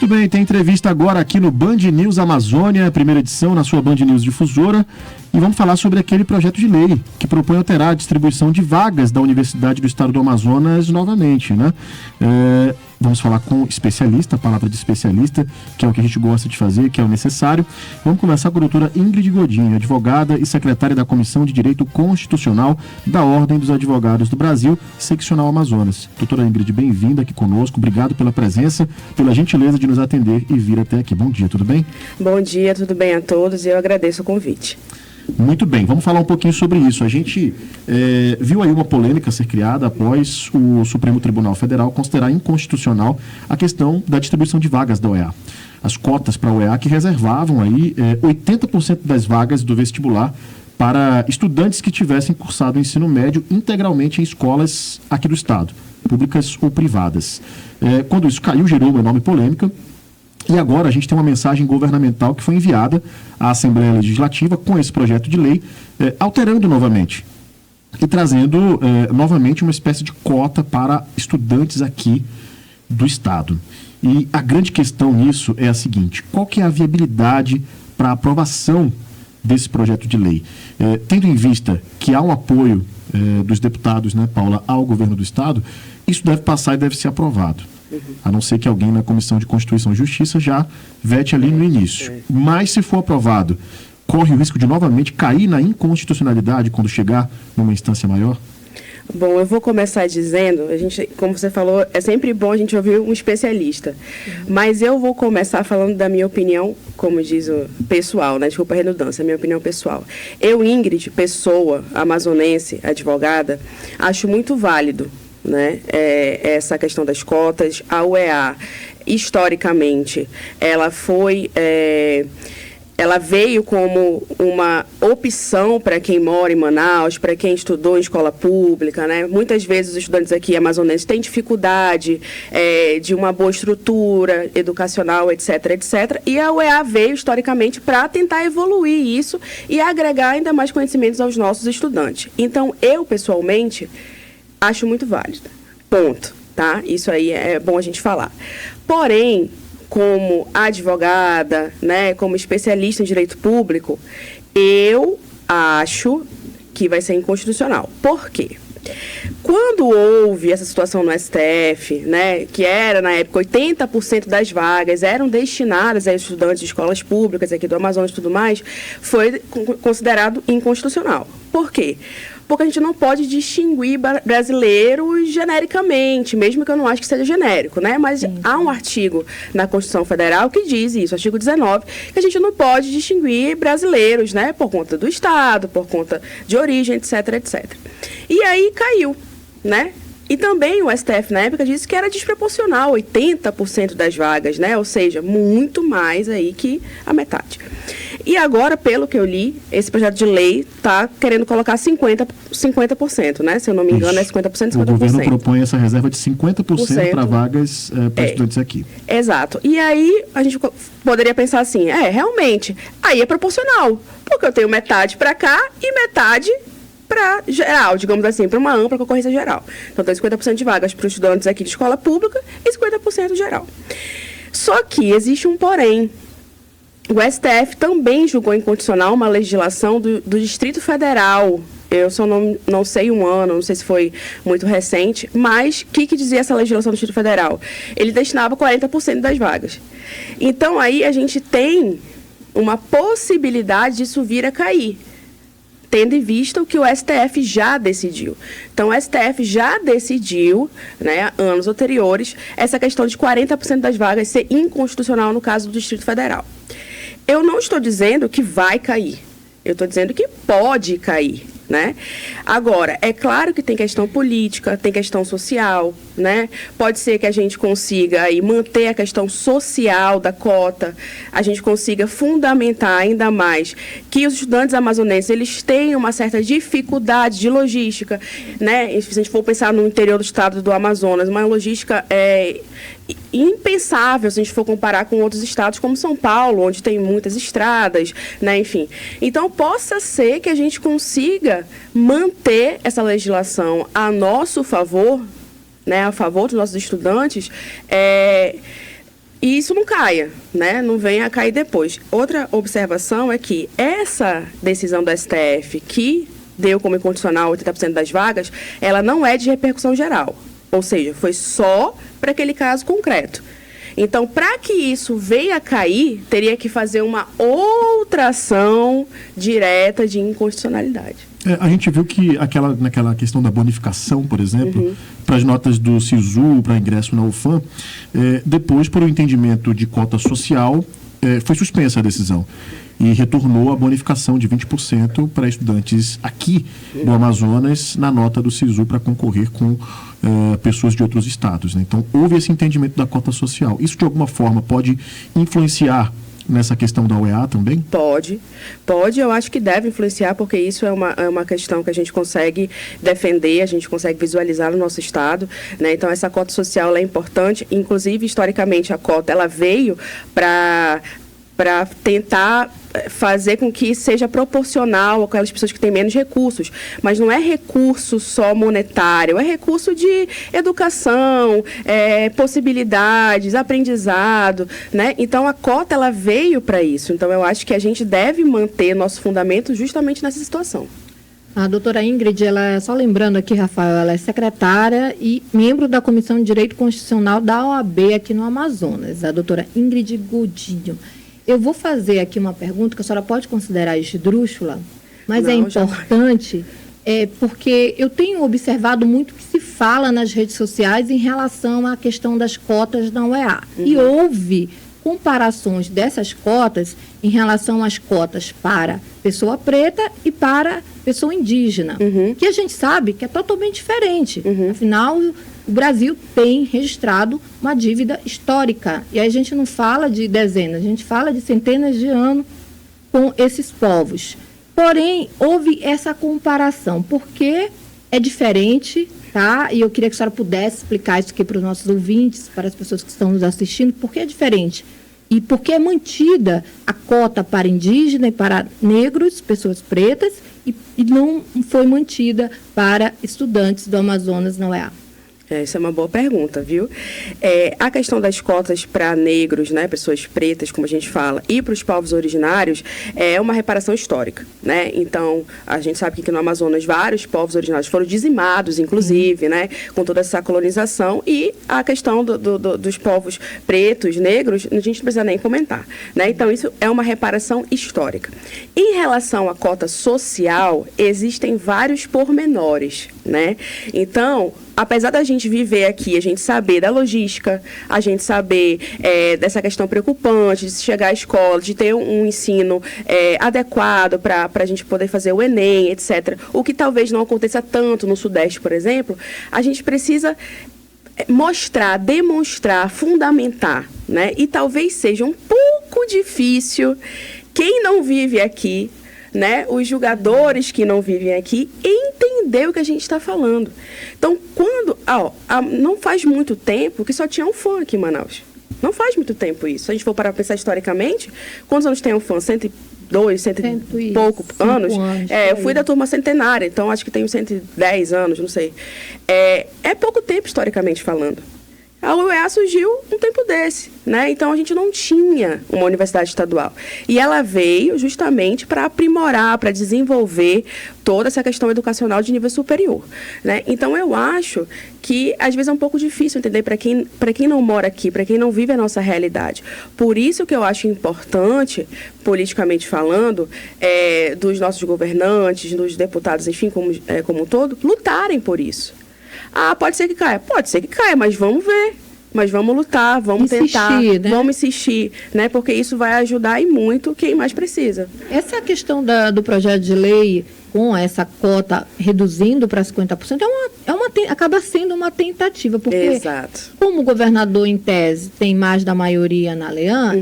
bem, tem entrevista agora aqui no Band News Amazônia, primeira edição, na sua Band News Difusora. E vamos falar sobre aquele projeto de lei que propõe alterar a distribuição de vagas da Universidade do Estado do Amazonas novamente, né? Vamos falar com especialista, a palavra de especialista, que é o que a gente gosta de fazer, que é o necessário. Vamos conversar com a doutora Ingrid Godinho, advogada e secretária da Comissão de Direito Constitucional da Ordem dos Advogados do Brasil, Seccional Amazonas. Doutora Ingrid, bem-vinda aqui conosco, obrigado pela presença, pela gentileza de nos atender e vir até aqui. Bom dia, tudo bem? Bom dia, tudo bem a todos e eu agradeço o convite. Muito bem, vamos falar um pouquinho sobre isso. A gente viu aí uma polêmica ser criada após o Supremo Tribunal Federal considerar inconstitucional a questão da distribuição de vagas da UEA. As cotas para a UEA que reservavam aí 80% das vagas do vestibular para estudantes que tivessem cursado o ensino médio integralmente em escolas aqui do Estado, públicas ou privadas. Quando isso caiu, gerou uma enorme polêmica. E agora a gente tem uma mensagem governamental que foi enviada à Assembleia Legislativa com esse projeto de lei, alterando novamente e trazendo novamente uma espécie de cota para estudantes aqui do Estado. E a grande questão nisso é a seguinte: qual que é a viabilidade para a aprovação desse projeto de lei? Tendo em vista que há um apoio dos deputados, né, Paula, ao governo do Estado, isso deve passar e deve ser aprovado. A não ser que alguém na Comissão de Constituição e Justiça já vete ali no início. Mas, se for aprovado, corre o risco de novamente cair na inconstitucionalidade quando chegar numa instância maior? Bom, eu vou começar dizendo, como você falou, é sempre bom a gente ouvir um especialista. Mas eu vou começar falando da minha opinião, como diz o pessoal, né? Desculpa a redundância, a minha opinião pessoal. Eu, Ingrid, pessoa amazonense, advogada, acho muito válido, né, essa questão das cotas. A UEA, historicamente, ela veio como uma opção para quem mora em Manaus, para quem estudou em escola pública, né? Muitas vezes os estudantes aqui amazonenses têm dificuldade de uma boa estrutura educacional, etc., etc. E a UEA veio, historicamente, para tentar evoluir isso e agregar ainda mais conhecimentos aos nossos estudantes. Então, eu, pessoalmente, acho muito válido. Ponto. Tá? Isso aí é bom a gente falar. Porém, como advogada, né, como especialista em direito público, eu acho que vai ser inconstitucional. Por quê? Quando houve essa situação no STF, né, que era, na época, 80% das vagas eram destinadas a estudantes de escolas públicas aqui do Amazonas e tudo mais, foi considerado inconstitucional. Por quê? Porque a gente não pode distinguir brasileiros genericamente, mesmo que eu não acho que seja genérico, né? Mas há um artigo na Constituição Federal que diz isso, artigo 19, que a gente não pode distinguir brasileiros, né? Por conta do Estado, por conta de origem, etc., etc. E aí caiu, né? E também o STF, na época, disse que era desproporcional, 80% das vagas, né? Ou seja, muito mais aí que a metade. E agora, pelo que eu li, esse projeto de lei está querendo colocar 50%, né? Se eu não me engano, é 50%, 50%. O governo propõe essa reserva de 50% para vagas para estudantes aqui. Exato. E aí, a gente poderia pensar assim, realmente, aí é proporcional, porque eu tenho metade para cá e metade para geral, digamos assim, para uma ampla concorrência geral. Então, tem 50% de vagas para os estudantes aqui de escola pública e 50% geral. Só que existe um porém. O STF também julgou inconstitucional uma legislação do Distrito Federal. Eu só não sei um ano, não sei se foi muito recente, mas o que dizia essa legislação do Distrito Federal? Ele destinava 40% das vagas. Então, aí a gente tem uma possibilidade disso vir a cair, tendo em vista o que o STF já decidiu. Então, o STF já decidiu, né, anos anteriores, essa questão de 40% das vagas ser inconstitucional no caso do Distrito Federal. Eu não estou dizendo que vai cair, eu estou dizendo que pode cair, né? Agora, é claro que tem questão política, tem questão social, né? Pode ser que a gente consiga aí manter a questão social da cota, a gente consiga fundamentar ainda mais que os estudantes amazonenses, eles têm uma certa dificuldade de logística, né? Se a gente for pensar no interior do estado do Amazonas, uma logística impensável se a gente for comparar com outros estados como São Paulo, onde tem muitas estradas, né? Enfim. Então, possa ser que a gente consiga manter essa legislação a nosso favor, né, a favor dos nossos estudantes, e isso não caia, né? Não venha a cair depois. Outra observação é que essa decisão do STF, que deu como incondicional 80% das vagas, ela não é de repercussão geral. Ou seja, foi só para aquele caso concreto. Então, para que isso venha a cair, teria que fazer uma outra ação direta de inconstitucionalidade. A gente viu que naquela questão da bonificação, por exemplo, para as notas do SISU, para ingresso na UFAM, depois, por um entendimento de cota social, foi suspensa a decisão e retornou a bonificação de 20% para estudantes aqui do Amazonas na nota do SISU para concorrer com pessoas de outros estados, né? Então, houve esse entendimento da cota social. Isso, de alguma forma, pode influenciar nessa questão da UEA também? Pode, eu acho que deve influenciar, porque isso é uma questão que a gente consegue defender, a gente consegue visualizar no nosso estado, né? Então, essa cota social ela é importante, inclusive, historicamente, a cota ela veio para tentar fazer com que seja proporcional àquelas pessoas que têm menos recursos. Mas não é recurso só monetário, é recurso de educação, possibilidades, aprendizado, né? Então, a cota ela veio para isso. Então, eu acho que a gente deve manter nosso fundamento justamente nessa situação. A doutora Ingrid, só lembrando aqui, Rafael, ela é secretária e membro da Comissão de Direito Constitucional da OAB aqui no Amazonas, a doutora Ingrid Godinho. Eu vou fazer aqui uma pergunta que a senhora pode considerar esdrúxula, mas é importante, porque eu tenho observado muito que se fala nas redes sociais em relação à questão das cotas da UEA. E houve comparações dessas cotas em relação às cotas para pessoa preta e para pessoa indígena, que a gente sabe que é totalmente diferente. Afinal, o Brasil tem registrado uma dívida histórica. E aí a gente não fala de dezenas, a gente fala de centenas de anos com esses povos. Porém, houve essa comparação, porque é diferente, tá? E eu queria que a senhora pudesse explicar isso aqui para os nossos ouvintes, para as pessoas que estão nos assistindo, por que é diferente. E por que é mantida a cota para indígena e para negros, pessoas pretas, e não foi mantida para estudantes do Amazonas na UEA. Essa é uma boa pergunta, viu? A questão das cotas para negros, né, pessoas pretas, como a gente fala, e para os povos originários, é uma reparação histórica, né? Então, a gente sabe que aqui no Amazonas vários povos originários foram dizimados, inclusive, né, com toda essa colonização, e a questão dos povos pretos, negros, a gente não precisa nem comentar, né? Então, isso é uma reparação histórica. Em relação à cota social, existem vários pormenores, né? Então, apesar da gente viver aqui, a gente saber da logística, a gente saber dessa questão preocupante, de chegar à escola, de ter um ensino adequado para a gente poder fazer o Enem, etc., o que talvez não aconteça tanto no Sudeste, por exemplo, a gente precisa mostrar, demonstrar, fundamentar, né? E talvez seja um pouco difícil quem não vive aqui, né, os jogadores que não vivem aqui, entender o que a gente está falando. Então, não faz muito tempo que só tinha um fã aqui em Manaus. Não faz muito tempo isso. Se a gente for parar para pensar historicamente, quantos anos tem um fã? 102, cento e pouco anos? Eu fui da turma centenária, então acho que tenho 110 anos, não sei. É pouco tempo, historicamente falando. A UEA surgiu um tempo desse, né? Então, a gente não tinha uma universidade estadual. E ela veio justamente para aprimorar, para desenvolver toda essa questão educacional de nível superior, né? Então, eu acho que, às vezes, é um pouco difícil entender para quem não mora aqui, para quem não vive a nossa realidade. Por isso que eu acho importante, politicamente falando, dos nossos governantes, dos deputados, enfim, como um todo, lutarem por isso. Pode ser que caia? Pode ser que caia, mas vamos ver. Mas vamos lutar, vamos tentar, né? Vamos insistir, né? Porque isso vai ajudar e muito quem mais precisa. Essa é a questão do projeto de lei, com essa cota reduzindo para 50%, acaba sendo uma tentativa. Porque, exato, como o governador, em tese, tem mais da maioria na LEAN,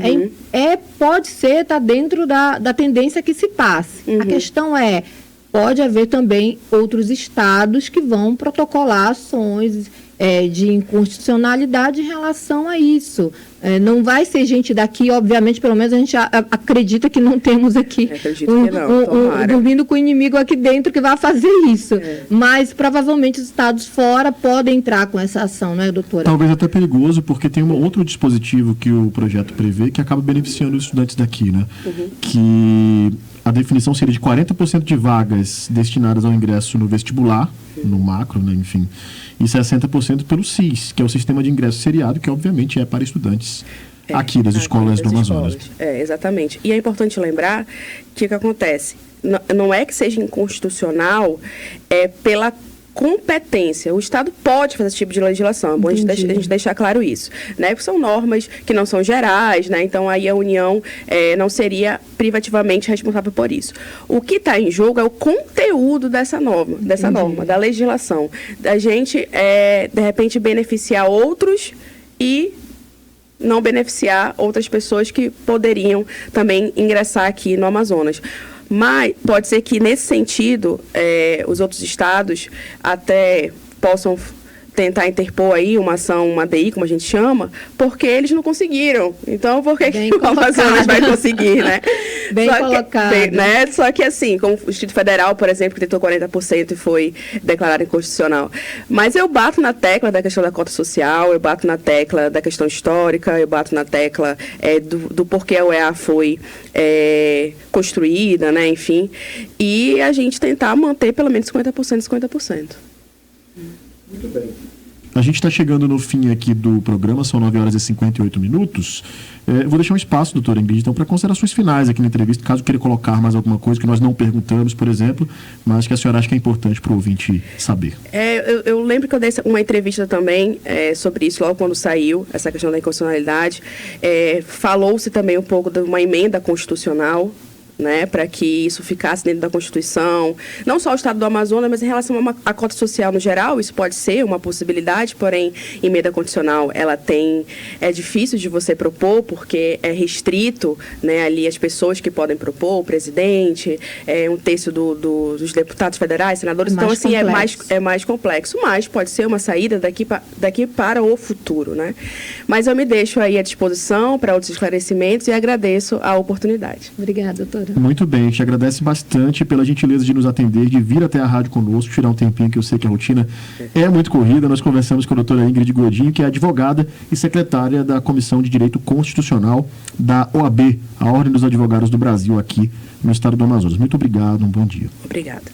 pode ser, está dentro da tendência que se passe. A questão pode haver também outros estados que vão protocolar ações de inconstitucionalidade em relação a isso. Não vai ser gente daqui, obviamente, pelo menos a gente acredita que não temos aqui dormindo com o inimigo aqui dentro que vai fazer isso. Mas provavelmente os estados fora podem entrar com essa ação, não é, doutora? Talvez até perigoso, porque tem um outro dispositivo que o projeto prevê que acaba beneficiando os estudantes daqui, né? Que a definição seria de 40% de vagas destinadas ao ingresso no vestibular, no macro, né, enfim, e 60% pelo SIS, que é o Sistema de Ingresso Seriado, que obviamente é para estudantes aqui das escolas do Amazonas. Exatamente. E é importante lembrar que o que acontece, não é que seja inconstitucional, pela competência. O Estado pode fazer esse tipo de legislação, é bom a gente deixar claro isso, né? Porque são normas que não são gerais, né? Então aí a União não seria privativamente responsável por isso. O que está em jogo é o conteúdo dessa norma, da legislação, da gente, de repente, beneficiar outros e não beneficiar outras pessoas que poderiam também ingressar aqui no Amazonas. Mas pode ser que, nesse sentido, os outros estados até possam tentar interpor aí uma ação, uma ADI, como a gente chama, porque eles não conseguiram. Então, por que o Amazonas vai conseguir, né? Bem colocado. Só que, assim, como o Distrito Federal, por exemplo, que tentou 40% e foi declarado inconstitucional. Mas eu bato na tecla da questão da cota social, eu bato na tecla da questão histórica, eu bato na tecla do porquê a UEA foi construída, né? Enfim, e a gente tentar manter pelo menos 50% e 50%. Muito bem. A gente está chegando no fim aqui do programa, são 9h58. Vou deixar um espaço, doutora Ingrid, então, para considerações finais aqui na entrevista, caso queira colocar mais alguma coisa que nós não perguntamos, por exemplo, mas que a senhora acha que é importante para o ouvinte saber. Eu lembro que eu dei uma entrevista também sobre isso, logo quando saiu essa questão da inconstitucionalidade. Falou-se também um pouco de uma emenda constitucional, né, para que isso ficasse dentro da Constituição, não só o Estado do Amazonas, mas em relação à cota social no geral, isso pode ser uma possibilidade, porém, emenda constitucional, é difícil de você propor, porque é restrito, né, ali as pessoas que podem propor, o presidente, um terço dos deputados federais, senadores, então, assim, é mais complexo, mas pode ser uma saída daqui para o futuro, né? Mas eu me deixo aí à disposição para outros esclarecimentos e agradeço a oportunidade. Obrigada, doutora. Muito bem, a gente agradece bastante pela gentileza de nos atender, de vir até a rádio conosco, tirar um tempinho, que eu sei que a rotina é muito corrida. Nós conversamos com a doutora Ingrid Godinho, que é advogada e secretária da Comissão de Direito Constitucional da OAB, a Ordem dos Advogados do Brasil, aqui no estado do Amazonas. Muito obrigado, um bom dia. Obrigada.